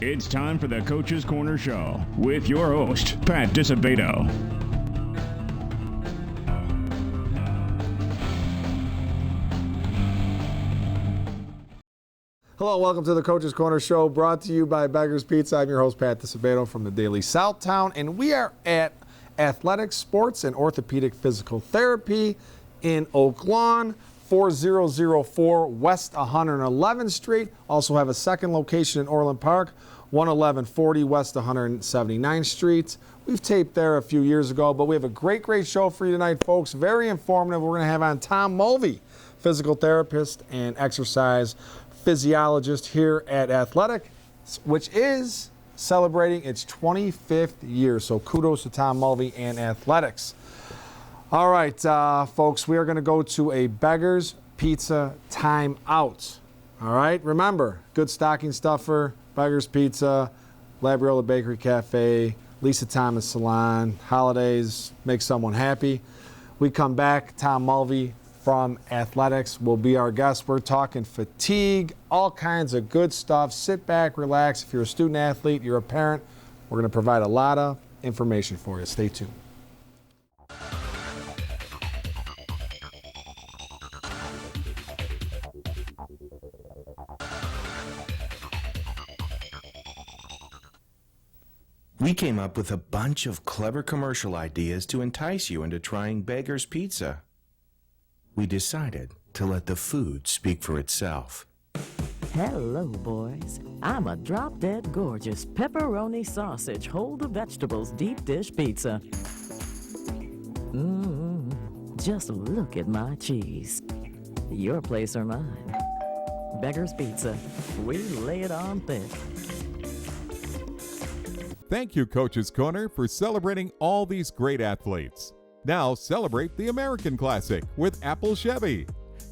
It's time for the Coach's Corner Show with your host, Pat Disabato. Hello, welcome to the Coach's Corner Show, brought to you by Beggar's Pizza. I'm your host, Pat Disabato from the Daily Southtown, and we are at Athletex Sports and Orthopedic Physical Therapy in Oak Lawn, 4004 West 111th Street. Also have a second location in Orland Park, 11140 West 179th Street. We've taped there a few years ago, but we have a great show for you tonight, folks. Very informative. We're going to have on Tom Mulvey, physical therapist and exercise physiologist here at Athletic, which is celebrating its 25th year. So kudos to Tom Mulvey and Athletics. All right, folks, we are going to go to a Beggar's Pizza timeout. All right, remember, good stocking stuffer, Beggar's Pizza, Labriola Bakery Cafe, Lisa Thomas Salon, holidays, make someone happy. We come back, Tom Mulvey from Athletics will be our guest. We're talking fatigue, all kinds of good stuff. Sit back, relax. If you're a student athlete, you're a parent, we're going to provide a lot of information for you. Stay tuned. We came up with a bunch of clever commercial ideas to entice you into trying Beggar's Pizza. We decided to let the food speak for itself. Hello, boys. I'm a drop-dead gorgeous pepperoni sausage, hold the vegetables deep dish pizza. Just look at my cheese. Your place or mine. Beggar's Pizza. We lay it on thick. Thank you, Coach's Corner, for celebrating all these great athletes. Now celebrate the American Classic with Apple Chevy.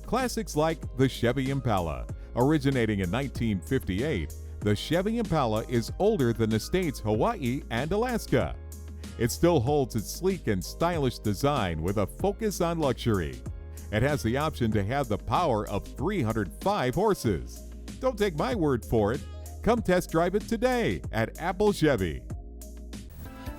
Classics like the Chevy Impala. Originating in 1958, the Chevy Impala is older than the states Hawaii and Alaska. It still holds its sleek and stylish design with a focus on luxury. It has the option to have the power of 305 horses. Don't take my word for it. Come test drive it today at Apple Chevy.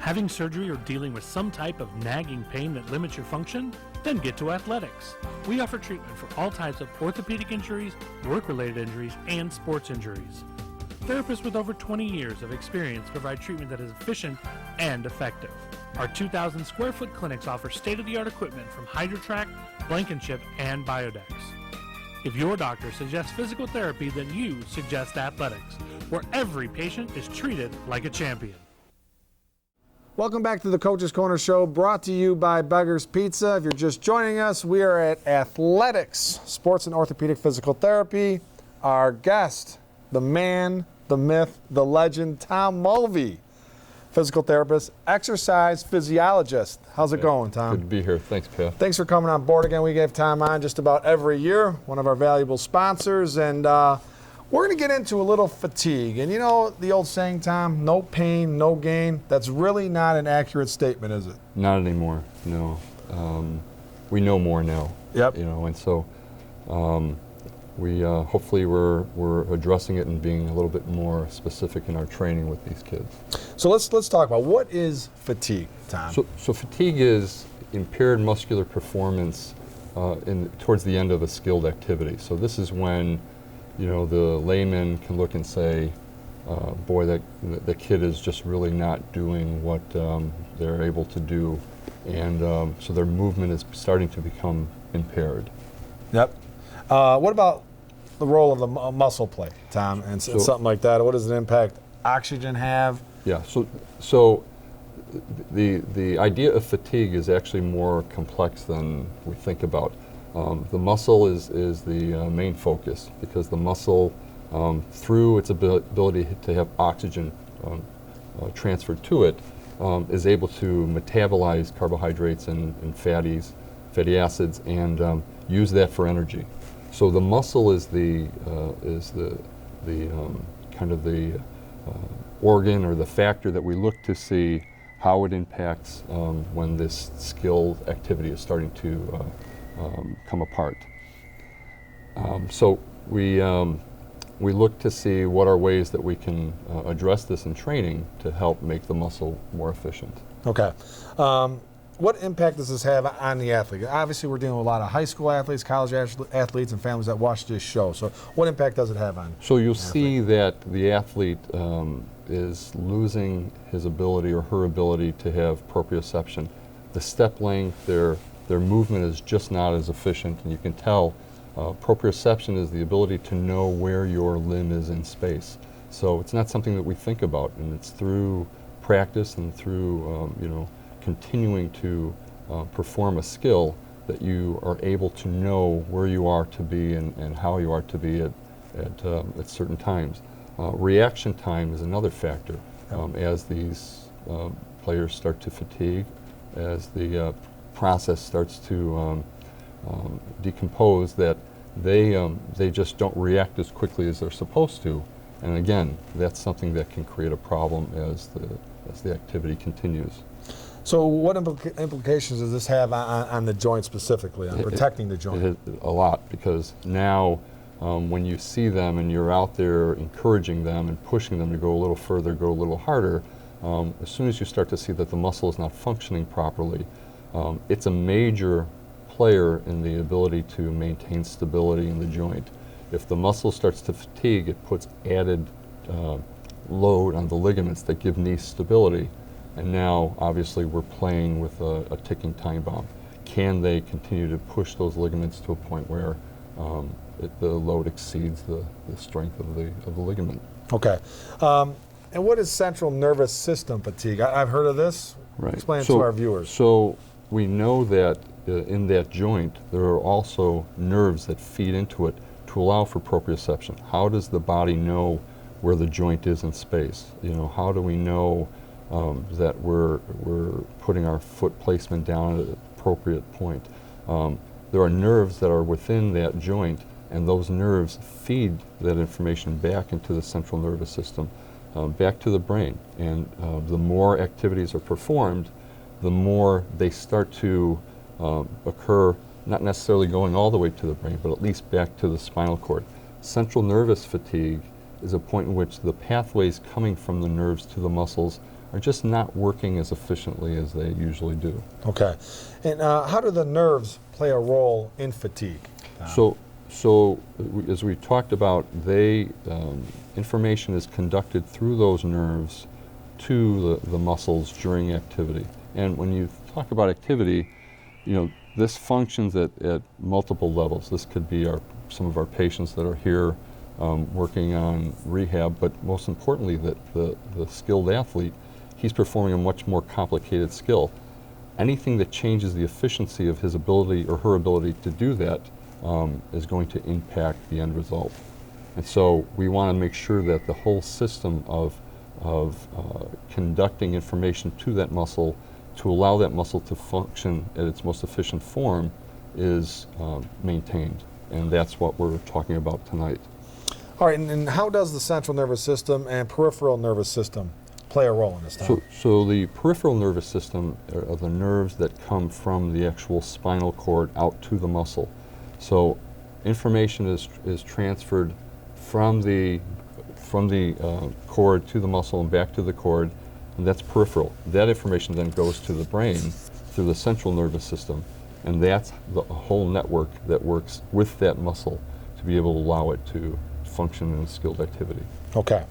Having surgery or dealing with some type of nagging pain that limits your function? Then get to Athletics. We offer treatment for all types of orthopedic injuries, work-related injuries, and sports injuries. Therapists with over 20 years of experience provide treatment that is efficient and effective. Our 2,000 square foot clinics offer state-of-the-art equipment from HydroTrack, Blankenship, and Biodex. If your doctor suggests physical therapy, then you suggest Athletics, where every patient is treated like a champion. Welcome back to the Coach's Corner Show, brought to you by Beggar's Pizza. If you're just joining us, we are at Athletics, Sports and Orthopedic Physical Therapy. Our guest, the man, the myth, the legend, Tom Mulvey, physical therapist, exercise physiologist. How's it going, Tom? Good to be here. Thanks, Pat. Thanks for coming on board again. We have Tom on just about every year, one of our valuable sponsors, and we're going to get into a little fatigue. And you know the old saying, Tom, no pain, no gain? That's really not an accurate statement, is it? Not anymore, no. We know more now. Yep. You know, and so we hopefully we're addressing it and being a little bit more specific in our training with these kids. So let's talk about what is fatigue, Tom? So fatigue is impaired muscular performance towards the end of a skilled activity. So this is when, you know, the layman can look and say, boy, the kid is just really not doing what they're able to do, and so their movement is starting to become impaired. Yep. What about the role of the muscle play, Tom, and something like that? What does an impact oxygen have? Yeah, so the idea of fatigue is actually more complex than we think about. The muscle is the main focus, because the muscle, through its ability to have oxygen transferred to it, is able to metabolize carbohydrates and fatty acids and use that for energy. So the muscle is the kind of the organ or the factor that we look to see how it impacts when this skilled activity is starting to come apart. So when we look to see what are ways that we can address this in training to help make the muscle more efficient. Okay. What impact does this have on the athlete? Obviously, we're dealing with a lot of high school athletes, college athletes, and families that watch this show. So what impact does it have on So you'll see that the athlete is losing his ability or her ability to have proprioception. The step length, their movement is just not as efficient, and you can tell proprioception is the ability to know where your limb is in space. So it's not something that we think about, and it's through practice and through continuing to perform a skill that you are able to know where you are to be and how you are to be at certain times. Reaction time is another factor. As these players start to fatigue, as the process starts to decompose, that they just don't react as quickly as they're supposed to. And again, that's something that can create a problem as the activity continues. So what implications does this have on the joint specifically, on protecting the joint? A lot, because now when you see them and you're out there encouraging them and pushing them to go a little further, go a little harder, as soon as you start to see that the muscle is not functioning properly, it's a major player in the ability to maintain stability in the joint. If the muscle starts to fatigue, it puts added load on the ligaments that give knee stability. And now, obviously, we're playing with a ticking time bomb. Can they continue to push those ligaments to a point where the load exceeds the strength of the ligament? Okay. And what is central nervous system fatigue? I've heard of this. Right. Explain it to our viewers. So we know that in that joint, there are also nerves that feed into it to allow for proprioception. How does the body know where the joint is in space? How do we know that we're putting our foot placement down at an appropriate point? There are nerves that are within that joint, and those nerves feed that information back into the central nervous system, back to the brain. And the more activities are performed, the more they start to occur, not necessarily going all the way to the brain, but at least back to the spinal cord. Central nervous fatigue is a point in which the pathways coming from the nerves to the muscles are just not working as efficiently as they usually do. Okay. And how do the nerves play a role in fatigue? As we talked about, information is conducted through those nerves to the muscles during activity. And when you talk about activity, this functions at multiple levels. This could be some of our patients that are here working on rehab, but most importantly, that the skilled athlete, he's performing a much more complicated skill. Anything that changes the efficiency of his ability or her ability to do that is going to impact the end result. And so we want to make sure that the whole system of conducting information to that muscle to allow that muscle to function at its most efficient form is maintained. And that's what we're talking about tonight. All right, and how does the central nervous system and peripheral nervous system play a role in this? So the peripheral nervous system are the nerves that come from the actual spinal cord out to the muscle. So information is transferred from the cord to the muscle and back to the cord, and that's peripheral. That information then goes to the brain through the central nervous system, and that's the whole network that works with that muscle to be able to allow it to function in a skilled activity. Okay.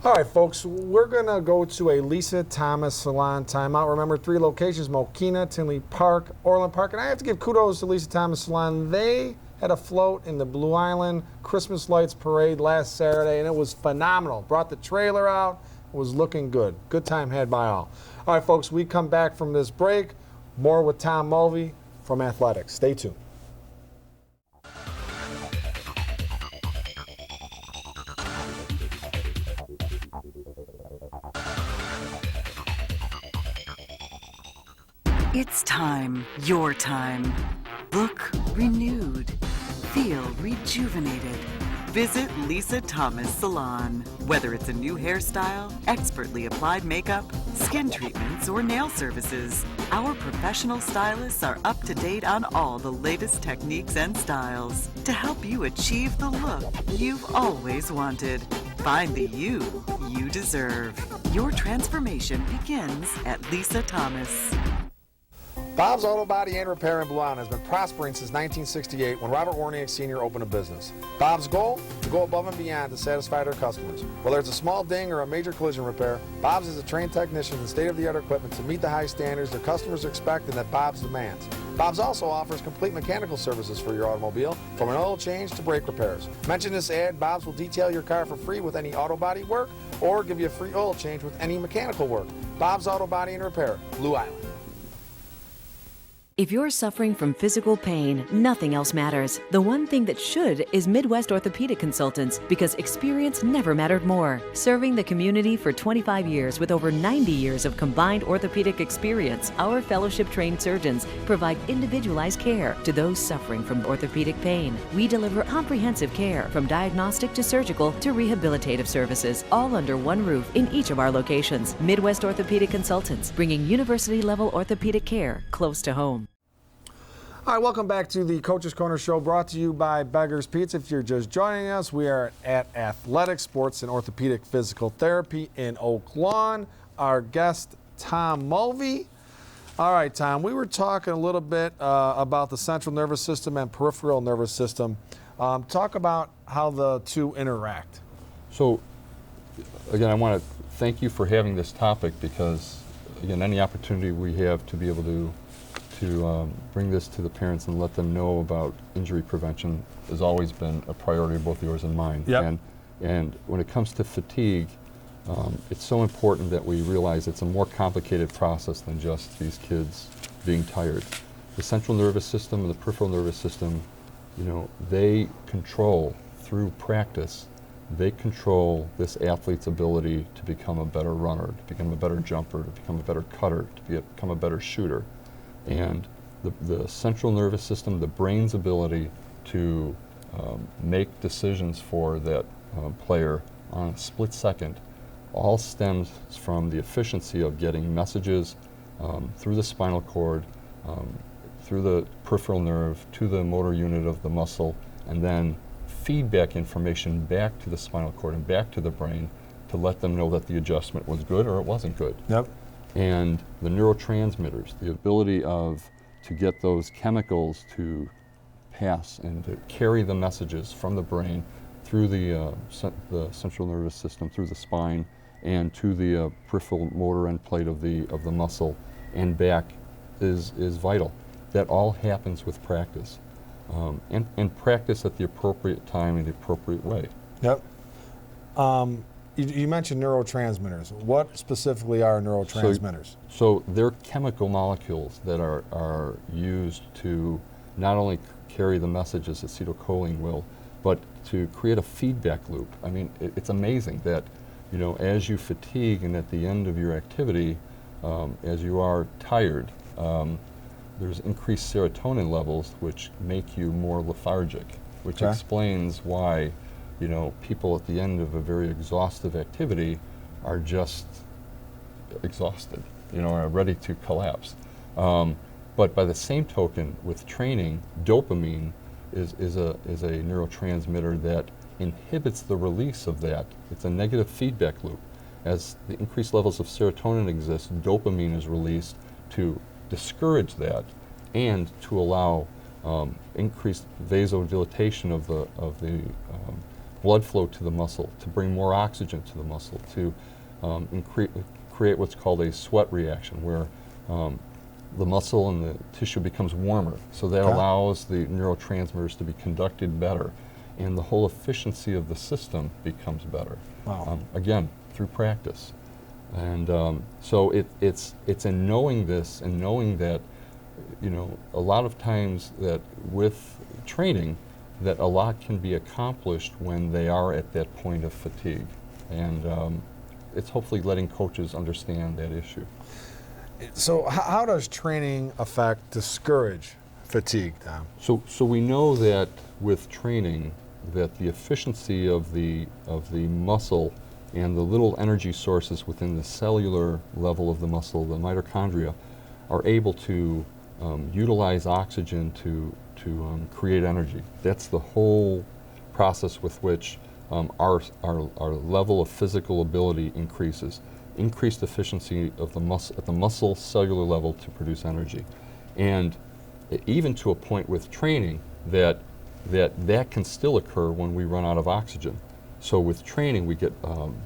All right, folks, we're going to go to a Lisa Thomas Salon timeout. Remember, 3 locations, Mokina, Tinley Park, Orland Park. And I have to give kudos to Lisa Thomas Salon. They had a float in the Blue Island Christmas Lights Parade last Saturday, and it was phenomenal. Brought the trailer out. It was looking good. Good time had by all. All right, folks, we come back from this break. More with Tom Mulvey from Athletex. Stay tuned. It's time, your time. Look renewed. Feel rejuvenated. Visit Lisa Thomas Salon. Whether it's a new hairstyle, expertly applied makeup, skin treatments, or nail services. Our professional stylists are up to date on all the latest techniques and styles to help you achieve the look you've always wanted. Find the you deserve. Your transformation begins at Lisa Thomas. Bob's Auto Body and Repair in Blue Island has been prospering since 1968 when Robert Warniak Sr. opened a business. Bob's goal? To go above and beyond to satisfy their customers. Whether it's a small ding or a major collision repair, Bob's has a trained technician and state-of-the-art equipment to meet the high standards their customers expect and that Bob's demands. Bob's also offers complete mechanical services for your automobile, from an oil change to brake repairs. Mention this ad, Bob's will detail your car for free with any auto body work or give you a free oil change with any mechanical work. Bob's Auto Body and Repair, Blue Island. If you're suffering from physical pain, nothing else matters. The one thing that should is Midwest Orthopedic Consultants, because experience never mattered more. Serving the community for 25 years with over 90 years of combined orthopedic experience, our fellowship-trained surgeons provide individualized care to those suffering from orthopedic pain. We deliver comprehensive care from diagnostic to surgical to rehabilitative services, all under one roof in each of our locations. Midwest Orthopedic Consultants, bringing university-level orthopedic care close to home. All right, welcome back to the Coach's Corner Show, brought to you by Beggar's Pizza. If you're just joining us, we are at Athletex Sports and Orthopedic Physical Therapy in Oak Lawn. Our guest, Tom Mulvey. All right, Tom, we were talking a little bit about the central nervous system and peripheral nervous system. Talk about how the two interact. So, again, I want to thank you for having this topic because, again, any opportunity we have to be able to bring this to the parents and let them know about injury prevention has always been a priority of both yours and mine. Yep. And when it comes to fatigue, it's so important that we realize it's a more complicated process than just these kids being tired. The central nervous system and the peripheral nervous system, you know, they control, through practice, they control this athlete's ability to become a better runner, to become a better jumper, to become a better cutter, to become a better shooter. And the central nervous system, the brain's ability to make decisions for that player on a split second, all stems from the efficiency of getting messages through the spinal cord, through the peripheral nerve, to the motor unit of the muscle, and then feedback information back to the spinal cord and back to the brain to let them know that the adjustment was good or it wasn't good. Yep. And the neurotransmitters, the ability to get those chemicals to pass and to carry the messages from the brain through the central nervous system, through the spine, and to the peripheral motor end plate of the muscle and back is vital. That all happens with practice, and practice at the appropriate time in the appropriate way. Yep. You mentioned neurotransmitters. What specifically are neurotransmitters? So they're chemical molecules that are used to not only carry the message as acetylcholine will, but to create a feedback loop. I mean, it's amazing that, you know, as you fatigue and at the end of your activity, as you are tired, there's increased serotonin levels which make you more lethargic, which explains why, you know, people at the end of a very exhaustive activity are just exhausted, you know, are ready to collapse. But by the same token, with training, dopamine is a neurotransmitter that inhibits the release of that. It's a negative feedback loop. As the increased levels of serotonin exist, dopamine is released to discourage that and to allow increased vasodilatation of the blood flow to the muscle, to bring more oxygen to the muscle, to create what's called a sweat reaction, where the muscle and the tissue becomes warmer. So that allows the neurotransmitters to be conducted better, and the whole efficiency of the system becomes better. Wow. Again, through practice. And so it's in knowing this and knowing that, you know, a lot of times that with training, that a lot can be accomplished when they are at that point of fatigue. And it's hopefully letting coaches understand that issue. So how does training discourage fatigue, Tom? So we know that with training, that the efficiency of the muscle And the little energy sources within the cellular level of the muscle, the mitochondria, are able to utilize oxygen to create energy. That's the whole process with which our level of physical ability increases. Increased efficiency of the at the muscle cellular level to produce energy. And even to a point with training that can still occur when we run out of oxygen. So with training, we get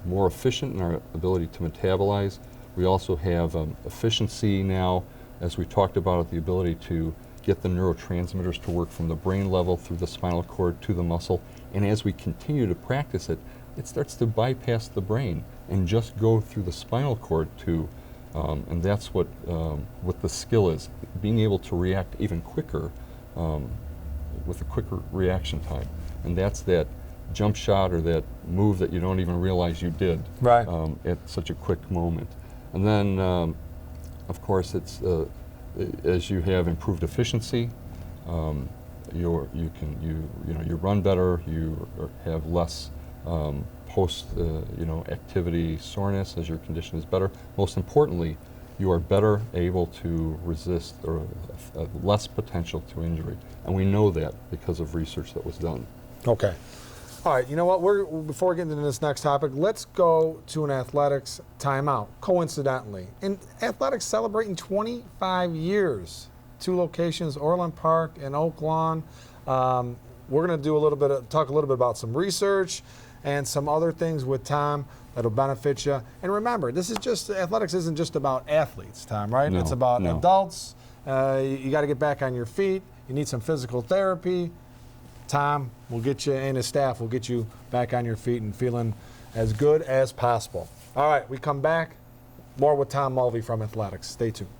more efficient in our ability to metabolize. We also have efficiency now, as we talked about, the ability to get the neurotransmitters to work from the brain level through the spinal cord to the muscle. And as we continue to practice it, it starts to bypass the brain and just go through the spinal cord to, and that's what the skill is, being able to react even quicker with a quicker reaction time. And that's that jump shot or that move that you don't even realize you did at such a quick moment. And then, of course, it's as you have improved efficiency, you run better, you have less post activity soreness as your condition is better. Most importantly, you are better able to resist or less potential to injury. And we know that because of research that was done. Okay. All right, you know what, before we get into this next topic, let's go to an athletics timeout, coincidentally. And athletics celebrating 25 years. 2 locations, Orland Park and Oak Lawn. We're going to talk a little bit about some research and some other things with Tom that'll benefit you. And remember, athletics isn't just about athletes, Tom, right? No, it's about no. adults. You got to get back on your feet. You need some physical therapy. Tom will get you, and his staff will get you back on your feet and feeling as good as possible. All right, we come back. More with Tom Mulvey from Athletics. Stay tuned.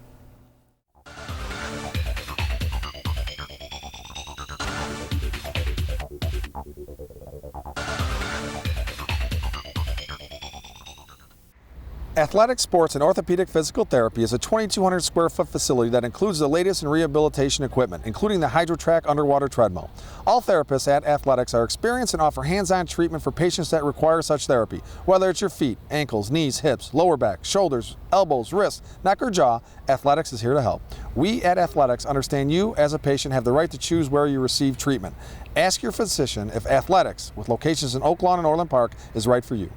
Athletic Sports and Orthopedic Physical Therapy is a 2,200 square foot facility that includes the latest in rehabilitation equipment, including the HydroTrack underwater treadmill. All therapists at Athletics are experienced and offer hands-on treatment for patients that require such therapy. Whether it's your feet, ankles, knees, hips, lower back, shoulders, elbows, wrists, neck, or jaw, Athletics is here to help. We at Athletics understand you as a patient have the right to choose where you receive treatment. Ask your physician if Athletics, with locations in Oak Lawn and Orland Park, is right for you.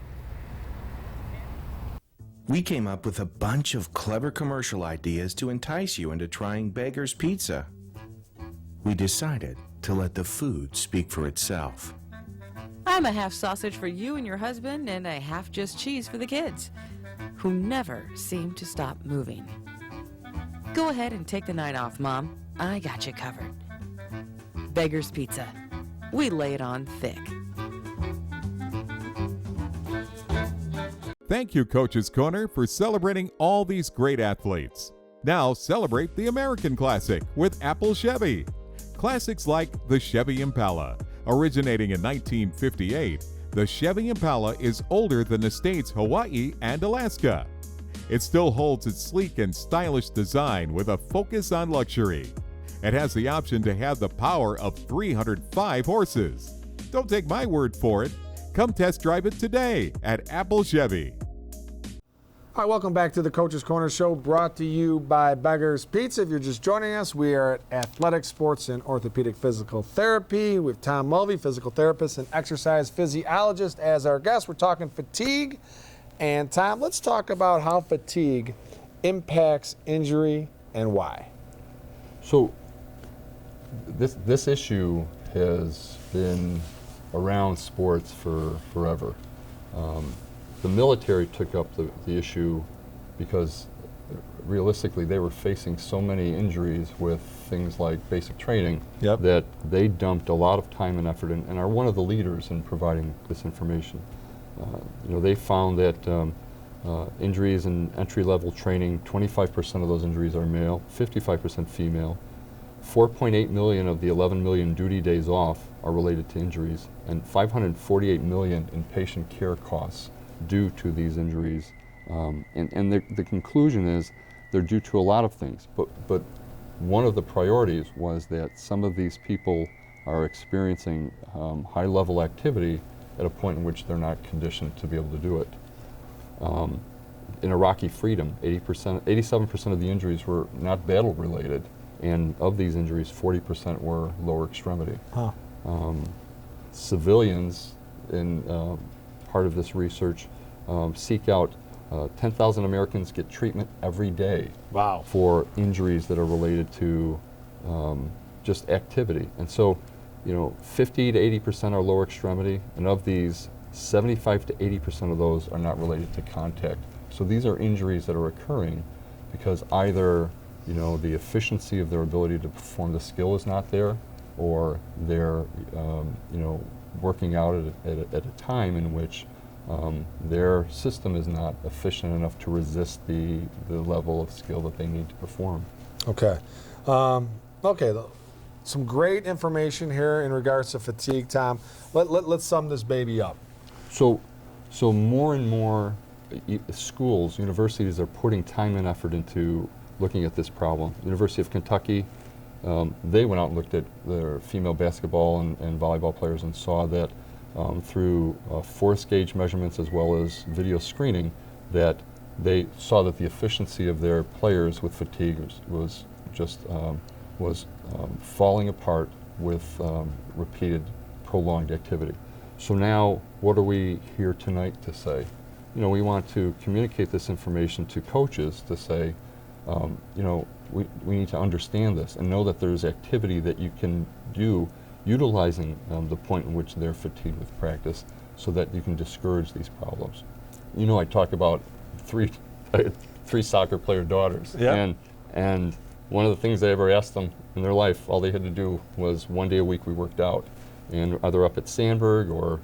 We came up with a bunch of clever commercial ideas to entice you into trying Beggar's Pizza. We decided to let the food speak for itself. I'm a half sausage for you and your husband and a half just cheese for the kids, who never seem to stop moving. Go ahead and take the night off, Mom. I got you covered. Beggar's Pizza. We lay it on thick. Thank you, Coach's Corner, for celebrating all these great athletes. Now celebrate the American Classic with Apple Chevy. Classics like the Chevy Impala. Originating in 1958, the Chevy Impala is older than the states Hawaii and Alaska. It still holds its sleek and stylish design with a focus on luxury. It has the option to have the power of 305 horses. Don't take my word for it. Come test drive it today at Apple Chevy. All right, welcome back to the Coach's Corner Show, brought to you by Beggar's Pizza. If you're just joining us, we are at Athletic Sports and Orthopedic Physical Therapy with Tom Mulvey, physical therapist and exercise physiologist, as our guest. We're talking fatigue. And Tom, let's talk about how fatigue impacts injury and why. So this issue has been around sports for forever. The military took up the issue because realistically they were facing so many injuries with things like basic training that they dumped a lot of time and effort and are one of the leaders in providing this information. They found that injuries in entry-level training, 25% of those injuries are male, 55% female. 4.8 million of the 11 million duty days off are related to injuries, and 548 million in patient care costs due to these injuries. And the conclusion is they're due to a lot of things, but one of the priorities was that some of these people are experiencing high-level activity at a point in which they're not conditioned to be able to do it. in Iraqi freedom, 87% of the injuries were not battle-related, and of these injuries, 40% were lower extremity. Huh. Civilians, in part of this research, seek out 10,000 Americans get treatment every day. Wow. For injuries that are related to just activity. And so, 50 to 80% are lower extremity, and of these, 75 to 80% of those are not related to contact. So these are injuries that are occurring because either, the efficiency of their ability to perform the skill is not there, or they're, working out at a time in which their system is not efficient enough to resist the level of skill that they need to perform. Okay. Some great information here in regards to fatigue, Tom. Let's sum this baby up. So more and more schools, universities are putting time and effort into looking at this problem. University of Kentucky, they went out and looked at their female basketball and volleyball players and saw that through force gauge measurements as well as video screening, that they saw that the efficiency of their players with fatigue was falling apart with repeated prolonged activity. So now, what are we here tonight to say? We want to communicate this information to coaches to say, we need to understand this and know that there's activity that you can do utilizing the point in which they're fatigued with practice so that you can discourage these problems. I talk about three soccer player daughters. Yeah. And one of the things I ever asked them in their life, all they had to do was one day a week we worked out. And either up at Sandburg or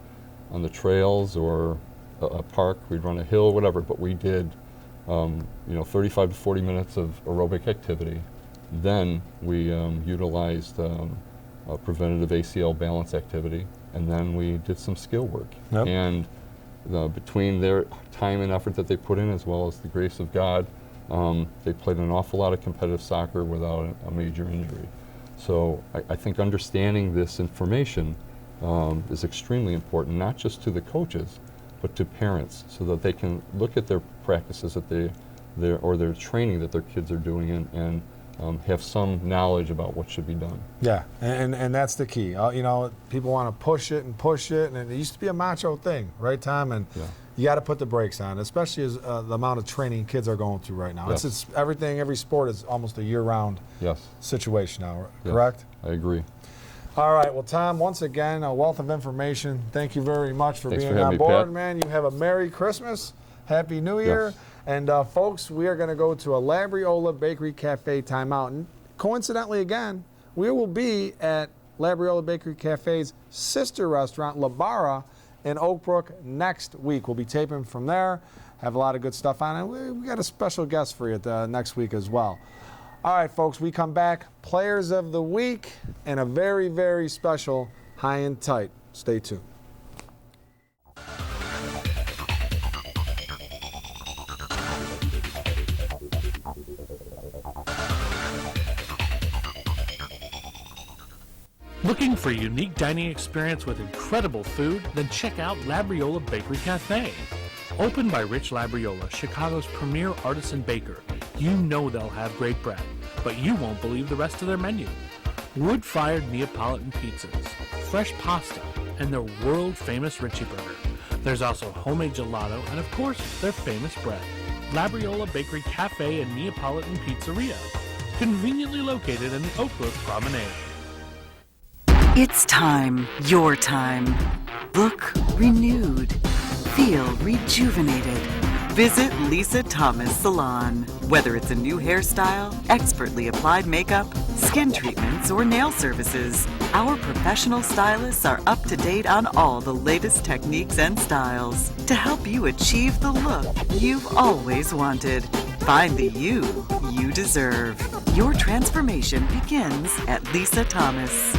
on the trails or a park, we'd run a hill, whatever, but we did 35 to 40 minutes of aerobic activity. Then we utilized preventative ACL balance activity, and then we did some skill work. Yep. And between their time and effort that they put in, as well as the grace of God, they played an awful lot of competitive soccer without a major injury. So I think understanding this information is extremely important, not just to the coaches, but to parents, so that they can look at their practices that their training that their kids are doing and have some knowledge about what should be done. Yeah, and that's the key. People want to push it, and it used to be a macho thing, right, Tom? And Yeah. you got to put the brakes on, especially as the amount of training kids are going through right now. Yes. It's every sport is almost a year-round Yes. situation now, Yes. correct? I agree. All right, well, Tom, once again, a wealth of information. Thank you very much for Thanks being for having on me, board, Pat. man. You have a Merry Christmas, Happy New Year. Yes. And, folks, we are going to go to a Labriola Bakery Cafe timeout. And coincidentally, again, we will be at Labriola Bakery Cafe's sister restaurant, La Barra, in Oak Brook next week. We'll be taping from there, have a lot of good stuff on it. We got a special guest for you next week as well. All right, folks, we come back. Players of the Week and a very, very special High and Tight. Stay tuned. Looking for a unique dining experience with incredible food? Then check out Labriola Bakery Cafe. Opened by Rich Labriola, Chicago's premier artisan baker, you know they'll have great bread, but you won't believe the rest of their menu. Wood-fired Neapolitan pizzas, fresh pasta, and their world-famous Richie Burger. There's also homemade gelato and, of course, their famous bread. Labriola Bakery Cafe and Neapolitan Pizzeria, conveniently located in the Oak Brook Promenade. It's time, your time. Look renewed. Feel rejuvenated. Visit Lisa Thomas Salon. Whether it's a new hairstyle, expertly applied makeup, skin treatments, or nail services, our professional stylists are up to date on all the latest techniques and styles to help you achieve the look you've always wanted. Find the you deserve. Your transformation begins at Lisa Thomas.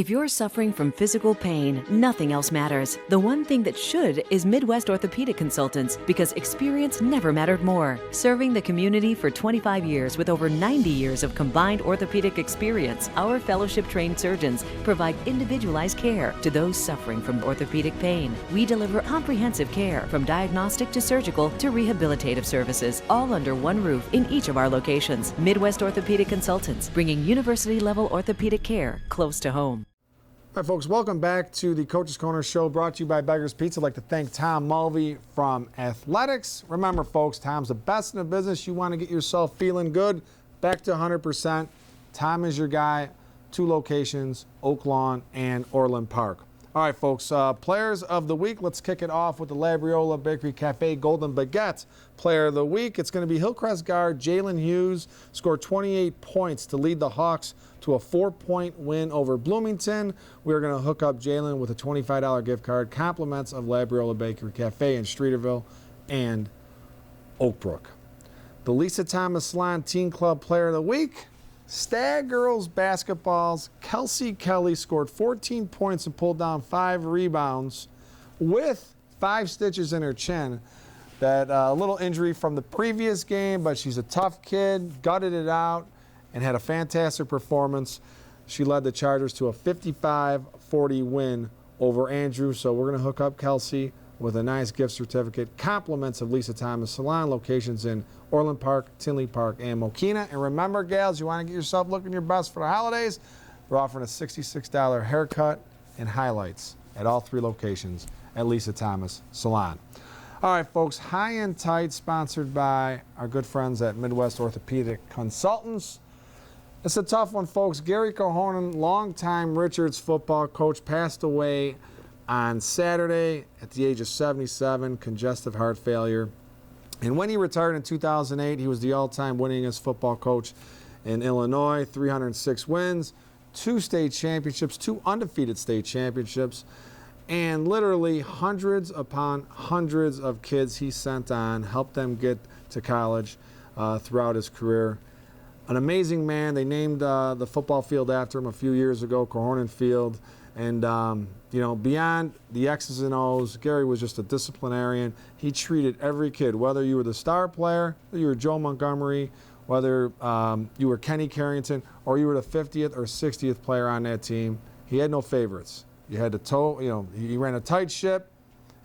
If you're suffering from physical pain, nothing else matters. The one thing that should is Midwest Orthopedic Consultants, because experience never mattered more. Serving the community for 25 years with over 90 years of combined orthopedic experience, our fellowship-trained surgeons provide individualized care to those suffering from orthopedic pain. We deliver comprehensive care from diagnostic to surgical to rehabilitative services, all under one roof in each of our locations. Midwest Orthopedic Consultants, bringing university-level orthopedic care close to home. All right, folks, welcome back to the Coach's Corner Show, brought to you by Beggar's Pizza. I'd like to thank Tom Mulvey from Athletex. Remember, folks, Tom's the best in the business. You want to get yourself feeling good, back to 100%. Tom is your guy. 2 locations, Oak Lawn and Orland Park. All right, folks, Players of the Week. Let's kick it off with the Labriola Bakery Cafe Golden Baguette Player of the Week. It's going to be Hillcrest guard Jalen Hughes. Scored 28 points to lead the Hawks to a 4-point win over Bloomington. We're going to hook up Jalen with a $25 gift card, compliments of Labriola Bakery Cafe in Streeterville and Oakbrook. The Lisa Thomas Salon Teen Club Player of the Week. Stag Girls Basketball's Kelsey Kelly scored 14 points and pulled down 5 rebounds with 5 stitches in her chin. That little injury from the previous game, but she's a tough kid, gutted it out, and had a fantastic performance. She led the Chargers to a 55-40 win over Andrew. So we're going to hook up Kelsey with a nice gift certificate. Compliments of Lisa Thomas Salon, locations in Orland Park, Tinley Park, and Mokina. And remember, gals, you want to get yourself looking your best for the holidays? We're offering a $66 haircut and highlights at all 3 locations at Lisa Thomas Salon. All right, folks, High and Tight, sponsored by our good friends at Midwest Orthopedic Consultants. It's a tough one, folks. Gary Cohonen, longtime Richards football coach, passed away on Saturday at the age of 77, congestive heart failure. And when he retired in 2008, he was the all-time winningest football coach in Illinois, 306 wins, 2 state championships, 2 undefeated state championships, and literally hundreds upon hundreds of kids he sent on, helped them get to college throughout his career. An amazing man. They named the football field after him a few years ago, Cohonen Field. And, you know, beyond the X's and O's, Gary was just a disciplinarian. He treated every kid, whether you were the star player, whether you were Joe Montgomery, whether you were Kenny Carrington, or you were the 50th or 60th player on that team. He had no favorites. You had to he ran a tight ship.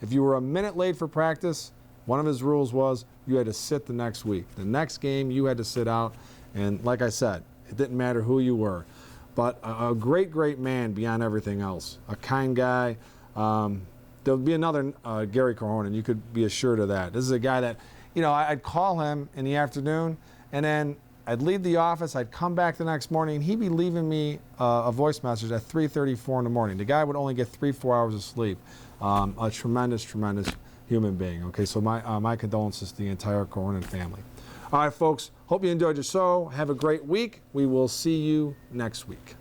If you were a minute late for practice, one of his rules was you had to sit the next week. The next game, you had to sit out. And like I said, it didn't matter who you were. But a great, great man beyond everything else. A kind guy. There'll be another Gary Cohonen, you could be assured of that. This is a guy that, you know, I'd call him in the afternoon, and then I'd leave the office, I'd come back the next morning, and he'd be leaving me a voice message at 3:34 in the morning. The guy would only get 3-4 hours of sleep. A tremendous, tremendous human being. Okay, so my condolences to the entire Cohonen family. All right, folks, hope you enjoyed your show. Have a great week. We will see you next week.